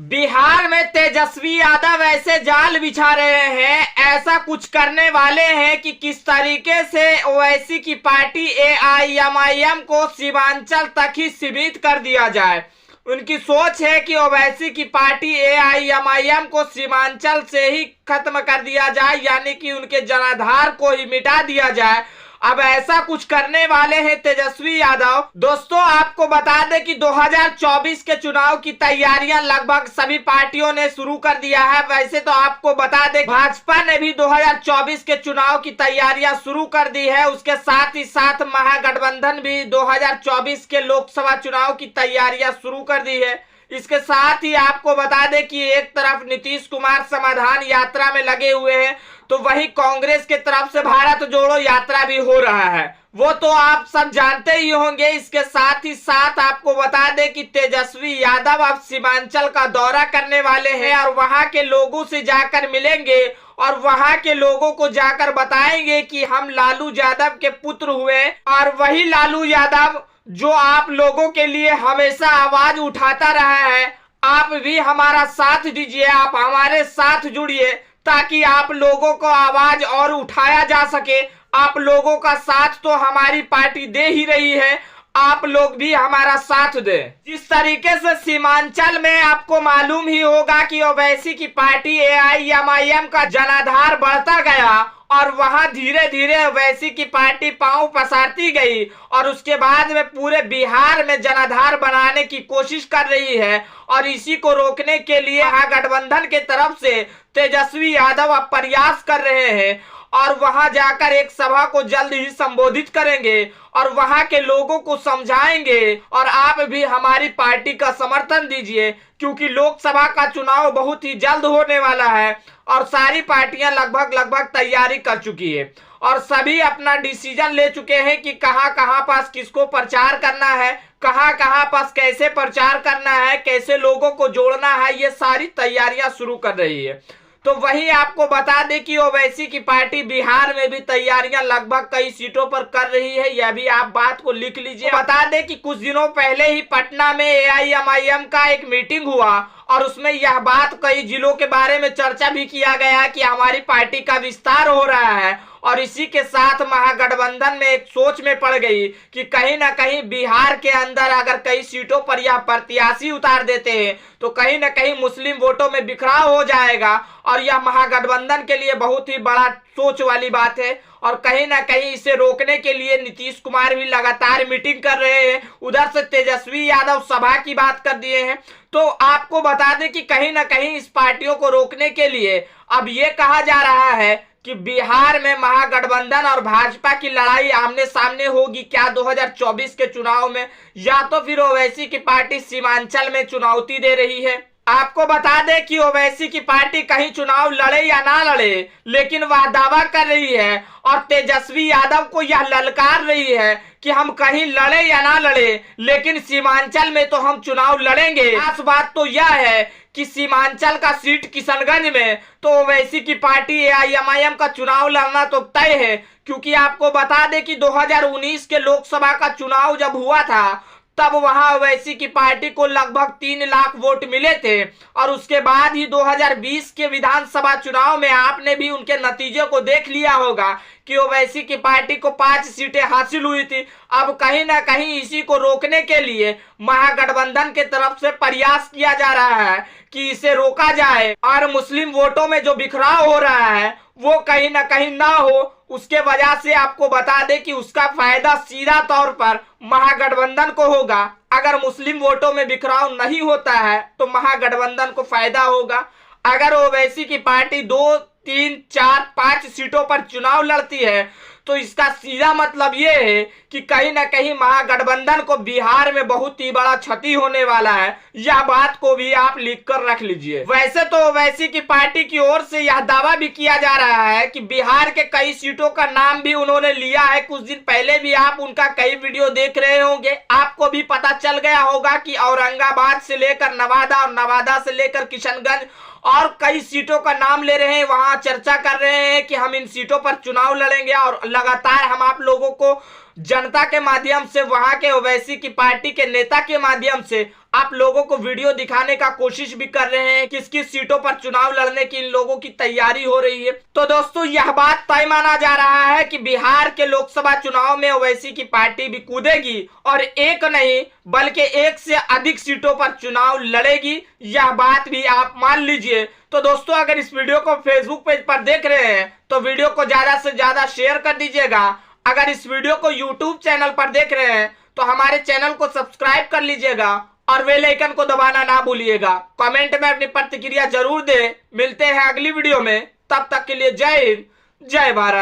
बिहार में तेजस्वी यादव ऐसे जाल बिछा रहे हैं, ऐसा कुछ करने वाले हैं कि किस तरीके से ओवैसी की पार्टी एआईएमआईएम को सीमांचल तक ही सीमित कर दिया जाए। उनकी सोच है कि ओवैसी की पार्टी एआईएमआईएम को सीमांचल से ही खत्म कर दिया जाए, यानी कि उनके जनाधार को ही मिटा दिया जाए। अब ऐसा कुछ करने वाले हैं तेजस्वी यादव। दोस्तों, आपको बता दें कि 2024 के चुनाव की तैयारियां लगभग सभी पार्टियों ने शुरू कर दिया है। वैसे तो आपको बता दें भाजपा ने भी 2024 के चुनाव की तैयारियां शुरू कर दी है। उसके साथ ही साथ महागठबंधन भी 2024 के लोकसभा चुनाव की तैयारियां शुरू कर दी है। इसके साथ ही आपको बता दें कि एक तरफ नीतीश कुमार समाधान यात्रा में लगे हुए हैं, तो वही कांग्रेस के तरफ से भारत जोड़ो यात्रा भी हो रहा है, वो तो आप सब जानते ही होंगे। इसके साथ ही साथ आपको बता दें कि तेजस्वी यादव अब सीमांचल का दौरा करने वाले हैं और वहां के लोगों से जाकर मिलेंगे और वहां के लोगों को जाकर बताएंगे कि हम लालू यादव के पुत्र हुए और वही लालू यादव जो आप लोगों के लिए हमेशा आवाज उठाता रहा है। आप भी हमारा साथ दीजिए, आप हमारे साथ जुड़िए ताकि आप लोगों को आवाज और उठाया जा सके। आप लोगों का साथ तो हमारी पार्टी दे ही रही है, आप लोग भी हमारा साथ दें। जिस तरीके से सीमांचल में आपको मालूम ही होगा कि ओवैसी की पार्टी एआईएमआईएम का जनाधार बढ़ता गया और वहां धीरे धीरे ओवैसी की पार्टी पांव पसारती गई और उसके बाद में पूरे बिहार में जनाधार बनाने की कोशिश कर रही है। और इसी को रोकने के लिए महागठबंधन के तरफ से तेजस्वी यादव अब प्रयास कर रहे हैं और वहां जाकर एक सभा को जल्द ही संबोधित करेंगे और वहां के लोगों को समझाएंगे। और आप भी हमारी पार्टी का समर्थन दीजिए, क्योंकि लोकसभा का चुनाव बहुत ही जल्द होने वाला है और सारी पार्टियां लगभग तैयारी कर चुकी है और सभी अपना डिसीजन ले चुके हैं कि कहां पास किसको प्रचार करना है, कहां पास कैसे प्रचार करना है, कैसे लोगों को जोड़ना है। ये सारी तैयारियां शुरू कर रही है। तो वही आपको बता दें कि ओवैसी की पार्टी बिहार में भी तैयारियां लगभग कई सीटों पर कर रही है। यह भी आप बात को लिख लीजिए। बता दें कि कुछ दिनों पहले ही पटना में एआईएमआईएम का एक मीटिंग हुआ और उसमें यह बात कई जिलों के बारे में चर्चा भी किया गया कि हमारी पार्टी का विस्तार हो रहा है। और इसी के साथ महागठबंधन में एक सोच में पड़ गई कि कहीं ना कहीं बिहार के अंदर अगर कई सीटों पर यह प्रत्याशी उतार देते हैं तो कहीं ना कहीं मुस्लिम वोटों में बिखराव हो जाएगा और यह महागठबंधन के लिए बहुत ही बड़ा सोच वाली बात है। और कहीं ना कहीं इसे रोकने के लिए नीतीश कुमार भी लगातार मीटिंग कर रहे हैं, उधर से तेजस्वी यादव सभा की बात कर दिए हैं। तो आपको बता दें कि कहीं ना कहीं इस पार्टियों को रोकने के लिए अब ये कहा जा रहा है कि बिहार में महागठबंधन और भाजपा की लड़ाई आमने सामने होगी क्या 2024 के चुनाव में, या तो फिर ओवैसी की पार्टी सीमांचल में चुनौती दे रही है। आपको बता दें कि ओवैसी की पार्टी कहीं चुनाव लड़े या ना लड़े, लेकिन वह दावा कर रही है और तेजस्वी यादव को यह ललकार रही है कि हम कहीं लड़े या ना लड़े, लेकिन सीमांचल में तो हम चुनाव लड़ेंगे। खास बात तो यह है कि सीमांचल का सीट किशनगंज में तो ओवैसी की पार्टी एआईएमआईएम का चुनाव लड़ना तो तय है, क्योंकि आपको बता दें कि 2019 के लोकसभा का चुनाव जब हुआ था तब वहां ओवैसी की पार्टी को लगभग 3 लाख वोट मिले थे और उसके बाद ही 2020 के विधानसभा चुनाव में आपने भी उनके नतीजे को देख लिया होगा कि ओवैसी की पार्टी को 5 सीटें हासिल हुई थी। अब कहीं ना कहीं इसी को रोकने के लिए महागठबंधन के तरफ से प्रयास किया जा रहा है कि इसे रोका जाए और मुस्लिम वोटों में जो बिखराव हो रहा है वो कहीं ना कहीं ना हो। उसके वजह से आपको बता दें कि उसका फायदा सीधा तौर पर महागठबंधन को होगा। अगर मुस्लिम वोटों में बिखराव नहीं होता है तो महागठबंधन को फायदा होगा। अगर ओवैसी की पार्टी 2, 3, 4, 5 सीटों पर चुनाव लड़ती है तो इसका सीधा मतलब ये है कि कहीं ना कहीं महागठबंधन को बिहार में बहुत ही बड़ा क्षति होने वाला है। यह बात को भी आप लिख कर रख लीजिए। वैसे तो ओवैसी की पार्टी की ओर से यह दावा भी किया जा रहा है कि बिहार के कई सीटों का नाम भी उन्होंने लिया है। कुछ दिन पहले भी आप उनका कई वीडियो देख रहे होंगे, आपको भी पता चल गया होगा कि औरंगाबाद से लेकर नवादा और नवादा से लेकर किशनगंज और कई सीटों का नाम ले रहे हैं। वहां चर्चा कर रहे हैं कि हम इन सीटों पर चुनाव लड़ेंगे और लगातार हम आप लोगों को जनता के माध्यम से, वहां के ओवैसी की पार्टी के नेता के माध्यम से आप लोगों को वीडियो दिखाने का कोशिश भी कर रहे हैं किस किस सीटों पर चुनाव लड़ने की इन लोगों की तैयारी हो रही है। तो दोस्तों यह बात तय माना जा रहा है कि बिहार के लोकसभा चुनाव में ओवैसी की पार्टी भी कूदेगी और एक नहीं बल्कि एक से अधिक सीटों पर चुनाव लड़ेगी, यह बात भी आप मान लीजिए। तो दोस्तों अगर इस वीडियो को फेसबुक पेज पर देख रहे हैं तो वीडियो को ज्यादा से ज्यादा शेयर कर दीजिएगा। अगर इस वीडियो को यूट्यूब चैनल पर देख रहे हैं तो हमारे चैनल को सब्सक्राइब कर लीजिएगा और बेल आइकन को दबाना ना भूलिएगा। कमेंट में अपनी प्रतिक्रिया जरूर दें। मिलते हैं अगली वीडियो में, तब तक के लिए जय हिंद, जय भारत।